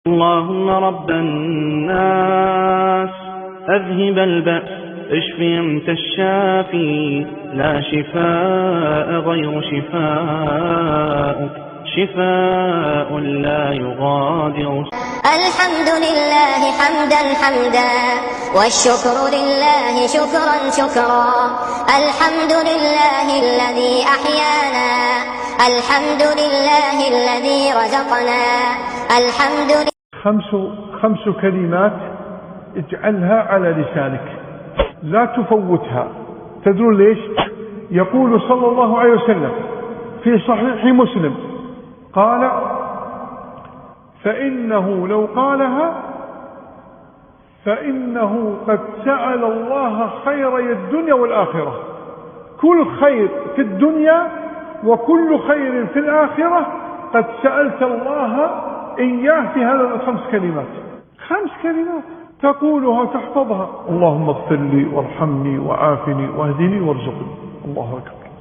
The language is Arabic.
اللهم رب الناس أذهب البأس اشف أنت الشافي لا شفاء غير شفاءك شفاء لا يغادر. الحمد لله حمدا حمدا والشكر لله شكرا شكرا. الحمد لله الذي أحيانا، الحمد لله الذي رزقنا، الحمد لله. خمس كلمات اجعلها على لسانك لا تفوتها. تدرون ليش؟ يقول صلى الله عليه وسلم في صحيح مسلم قال: فإنه لو قالها فإنه قد سأل الله خيري الدنيا والآخرة. كل خير في الدنيا وكل خير في الآخرة قد سألت الله إياه في هذه الخمس كلمات. 5 كلمات تقولها وتحفظها: اللهم اغفر لي وارحمني وعافني واهدني وارزقني. الله أكبر.